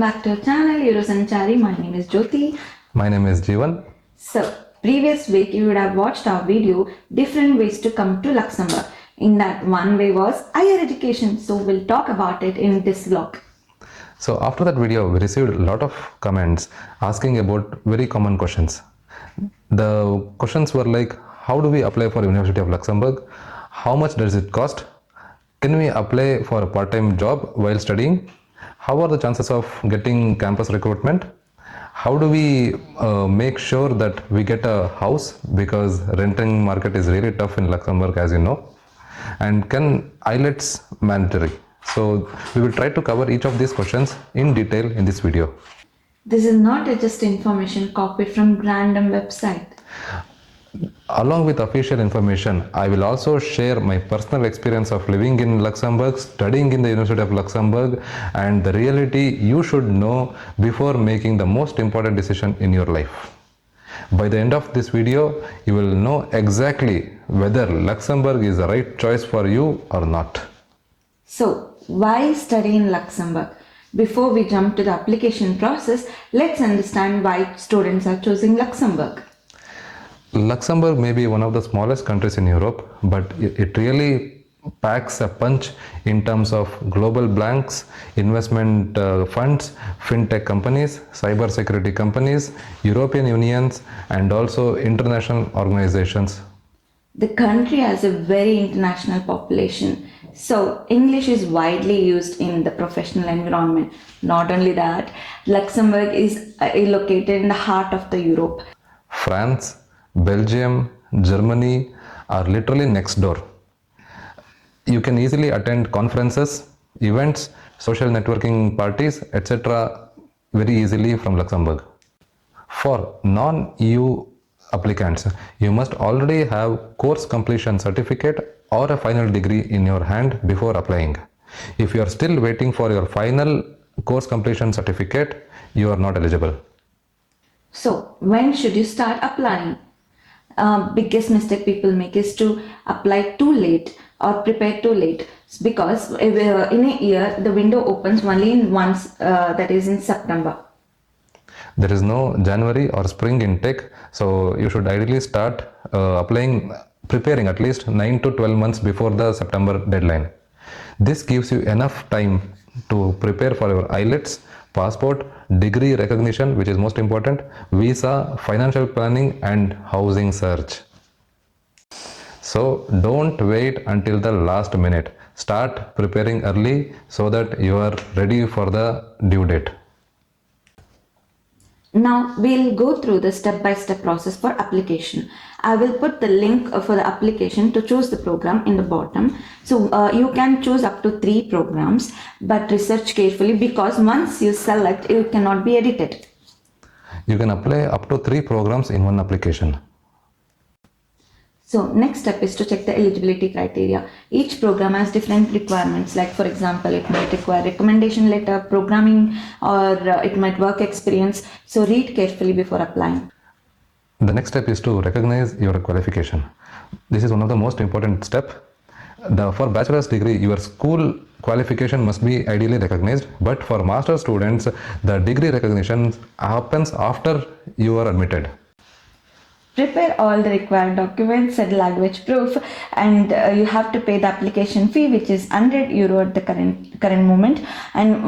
back to our channel Eurosanchari. My name is Jyoti. My name is Jeevan. So, previous week you would have watched our video different ways to come to Luxembourg. In that one way was higher education. So, we'll talk about it in this vlog. So after that video, we received a lot of comments asking about very common questions. The questions were like, how do we apply for University of Luxembourg? How much does it cost? Can we apply for a part-time job while studying? How are the chances of getting campus recruitment? How do we make sure that we get a house, because renting market is really tough in Luxembourg, as you know? And can IELTS mandatory? So we will try to cover each of these questions in detail in this video. This is not just information copied from random website. Along with official information, I will also share my personal experience of living in Luxembourg, studying in the University of Luxembourg, and the reality you should know before making the most important decision in your life. By the end of this video, you will know exactly whether Luxembourg is the right choice for you or not. So, why study in Luxembourg? Before we jump to the application process, let's understand why students are choosing Luxembourg. Luxembourg may be one of the smallest countries in Europe, but it really packs a punch in terms of global banks, investment funds, fintech companies, cyber security companies, European unions, and also international organizations. The country has a very international population, so English is widely used in the professional environment. Not only that, Luxembourg is located in the heart of the Europe. France, Belgium, Germany are literally next door. You can easily attend conferences, events, social networking parties, etc. very easily from Luxembourg. For non-EU applicants, you must already have course completion certificate or a final degree in your hand before applying. If you are still waiting for your final course completion certificate, you are not eligible. So, when should you start applying? Biggest mistake people make is to apply too late or prepare too late, because in a year the window opens only in once, that is in September. There is no January or spring intake, so you should ideally start preparing at least 9 to 12 months before the September deadline. This gives you enough time to prepare for your IELTS, passport, degree recognition, which is most important, visa, financial planning, and housing search. So don't wait until the last minute. Start preparing early so that you are ready for the due date. Now we'll go through the step-by-step process for application. I will put the link for the application to choose the program in the bottom. So you can choose up to 3 programs, but research carefully, because once you select, it cannot be edited. You can apply up to 3 programs in one application. So next step is to check the eligibility criteria. Each program has different requirements, like for example, it might require recommendation letter, programming, or it might work experience. So read carefully before applying. The next step is to recognize your qualification. This is one of the most important steps. For bachelor's degree, your school qualification must be ideally recognized, but for master's students, the degree recognition happens after you are admitted. Prepare all the required documents and language proof, and you have to pay the application fee, which is €100 at the current moment. And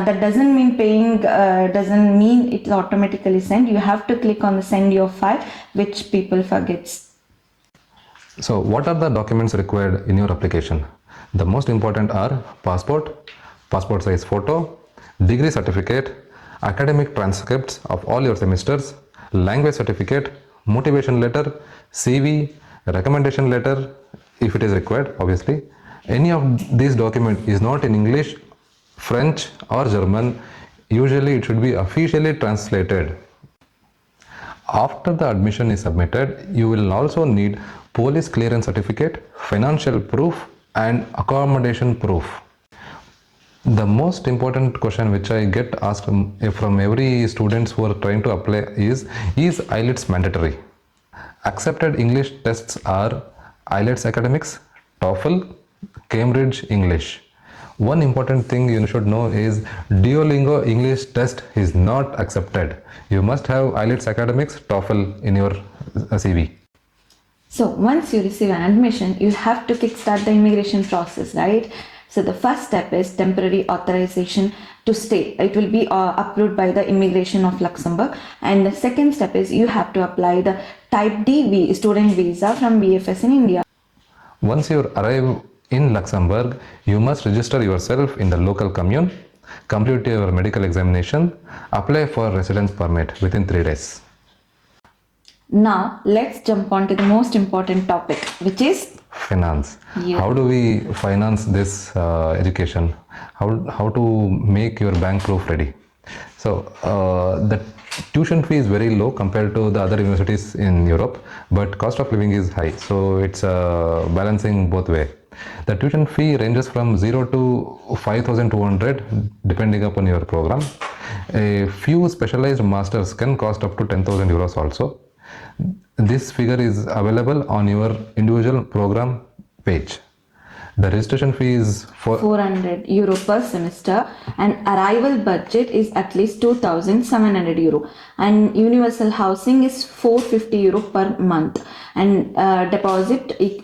that doesn't mean paying doesn't mean it's automatically sent. You have to click on the send your file, which people forgets. So what are the documents required in your application? The most important are passport, passport size photo, degree certificate, academic transcripts of all your semesters, language certificate, motivation letter, CV, recommendation letter if it is required, obviously. Any of these documents is not in English, French or German. Usually it should be officially translated. After the admission is submitted, you will also need police clearance certificate, financial proof, and accommodation proof. The most important question which I get asked from every students who are trying to apply is IELTS mandatory? Accepted English tests are IELTS Academics, TOEFL, Cambridge English. One important thing you should know is Duolingo English test is not accepted. You must have IELTS Academics TOEFL in your CV. So once you receive an admission, you have to kickstart the immigration process, right? So the first step is temporary authorization to stay. It will be approved by the immigration of Luxembourg. And the second step is you have to apply the type D student visa from BFS in India. Once you arrive in Luxembourg, you must register yourself in the local commune, complete your medical examination, apply for residence permit within 3 days. Now let's jump on to the most important topic, which is Finance. Yeah. How do we finance this education? How to make your bank proof ready? So the tuition fee is very low compared to the other universities in Europe, but cost of living is high. So it's balancing both way. The tuition fee ranges from 0 to 5,200 depending upon your program. A few specialized masters can cost up to 10,000 euros also. This figure is available on your individual program page. The registration fee is 400 euro per semester, and arrival budget is at least 2,700 euro, and universal housing is 450 euro per month, and deposit we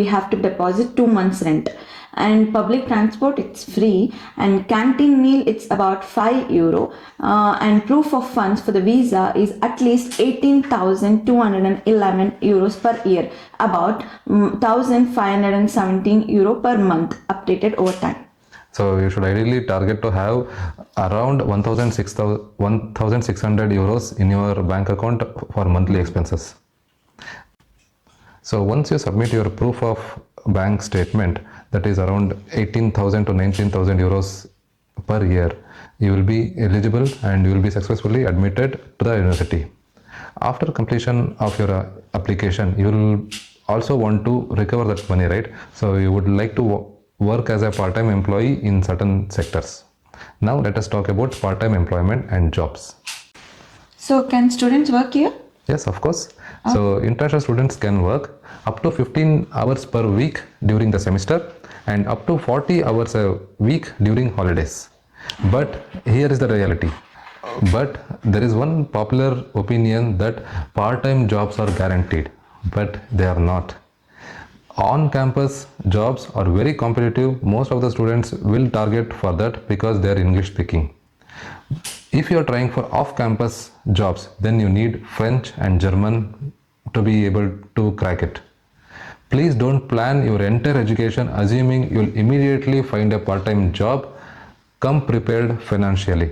have to deposit 2 months rent, and public transport it's free, and canteen meal it's about 5 euro, and proof of funds for the visa is at least 18,211 euros per year, about 1,517 euro per month, updated over time. So you should ideally target to have around 1,600 euros in your bank account for monthly expenses. So once you submit your proof of bank statement, that is around 18,000 to 19,000 euros per year, you will be eligible and you will be successfully admitted to the university. After completion of your application, you will also want to recover that money, right? So you would like to work as a part-time employee in certain sectors. Now let us talk about part-time employment and jobs. So can students work here? Yes, of course. So international students can work up to 15 hours per week during the semester and up to 40 hours a week during holidays. But here is the reality. But there is one popular opinion that part-time jobs are guaranteed, but they are not. On-campus jobs are very competitive. Most of the students will target for that because they are English speaking. If you are trying for off-campus jobs, then you need French and German to be able to crack it. Please don't plan your entire education assuming you'll immediately find a part-time job. Come prepared financially.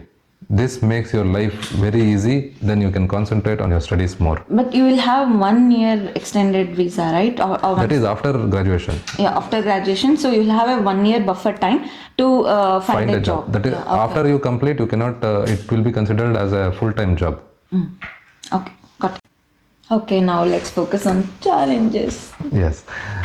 This makes your life very easy, then you can concentrate on your studies more. But you will have 1 year extended visa, right? Or That is after graduation. Yeah, after graduation, so you'll have a 1 year buffer time to find a job. That is after you complete, you cannot. It will be considered as a full-time job. Okay, got it. Okay, now let's focus on challenges. Yes,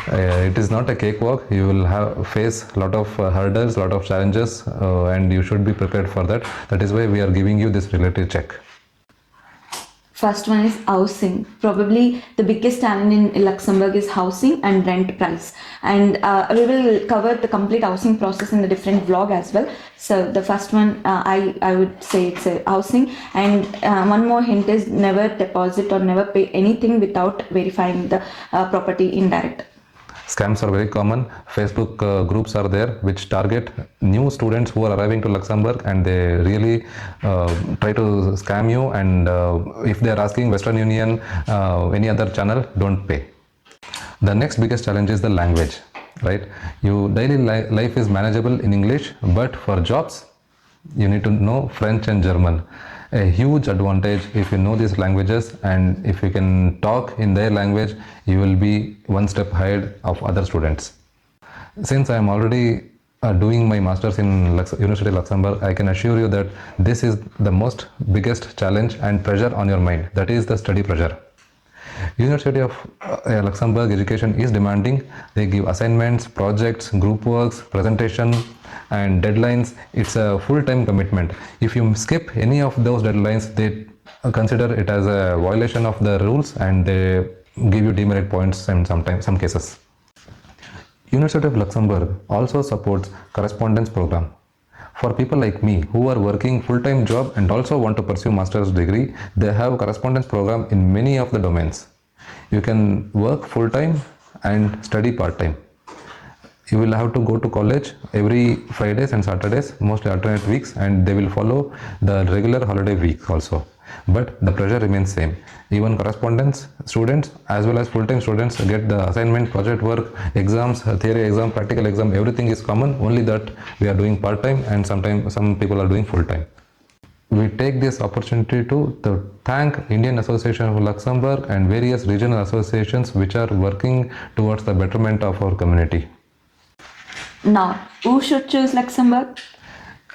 it is not a cakewalk. You will face a lot of hurdles, lot of challenges, and you should be prepared for that. That is why we are giving you this reality check. First one is housing. Probably the biggest challenge in Luxembourg is housing and rent price. And we will cover the complete housing process in the different vlog as well. So the first one, I would say it's housing. And one more hint is never deposit or never pay anything without verifying the property indirect. Scams are very common. Facebook groups are there which target new students who are arriving to Luxembourg, and they really try to scam you, and if they are asking Western Union, any other channel, don't pay. The next biggest challenge is the language, right? Your daily life is manageable in English, but for jobs you need to know French and German. A huge advantage if you know these languages, and if you can talk in their language, you will be one step ahead of other students. Since I am already doing my masters in University of Luxembourg, I can assure you that this is the most biggest challenge and pressure on your mind. That is the study pressure. University of Luxembourg education is demanding. They give assignments, projects, group works, presentation, and deadlines. It's a full-time commitment. If you skip any of those deadlines, they consider it as a violation of the rules, and they give you demerit points in some cases. University of Luxembourg also supports correspondence program. For people like me who are working full-time job and also want to pursue master's degree, they have correspondence program in many of the domains. You can work full-time and study part-time. You will have to go to college every Fridays and Saturdays, mostly alternate weeks, and they will follow the regular holiday week also. But the pressure remains same. Even correspondence students as well as full-time students get the assignment, project work, exams, theory exam, practical exam, everything is common, only that we are doing part-time and sometimes some people are doing full-time. We take this opportunity to thank Indian Association of Luxembourg and various regional associations which are working towards the betterment of our community. Now, who should choose Luxembourg?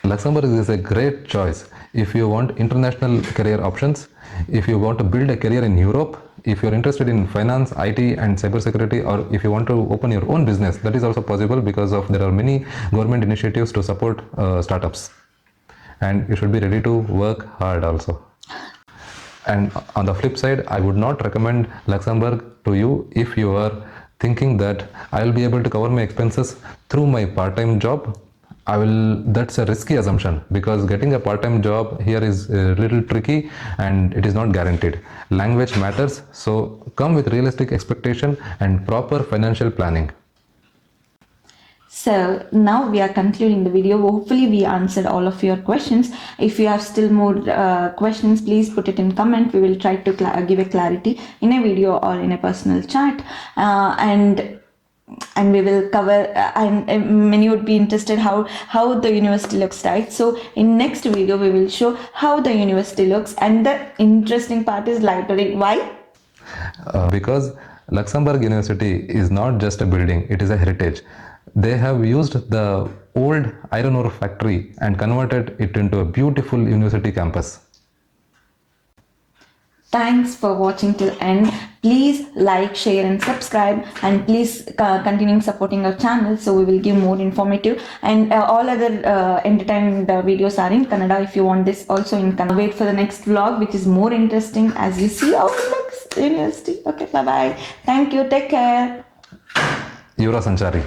Luxembourg is a great choice if you want international career options, if you want to build a career in Europe, if you're interested in finance, IT and cybersecurity, or if you want to open your own business, that is also possible because of there are many government initiatives to support startups. And you should be ready to work hard also. And on the flip side, I would not recommend Luxembourg to you if you are thinking that I will be able to cover my expenses through my part-time job. That's a risky assumption because getting a part-time job here is a little tricky and it is not guaranteed. Language matters, so come with realistic expectation and proper financial planning. So now we are concluding the video. Hopefully we answered all of your questions. If you have still more questions, please put it in comment. We will try to give a clarity in a video or in a personal chat. And we will cover and many would be interested how the university looks, right? So in next video we will show how the university looks, and the interesting part is library. Why? Because Luxembourg University is not just a building, it is a heritage. They have used the old iron ore factory and converted it into a beautiful university campus. Thanks for watching till end. Please like, share and subscribe, and please continue supporting our channel, so we will give more informative and all other entertainment videos are in Kannada. If you want this also in Kannada, wait for the next vlog which is more interesting as you see how it looks university. Okay, bye bye. Thank you. Take care. Yura Sanchari.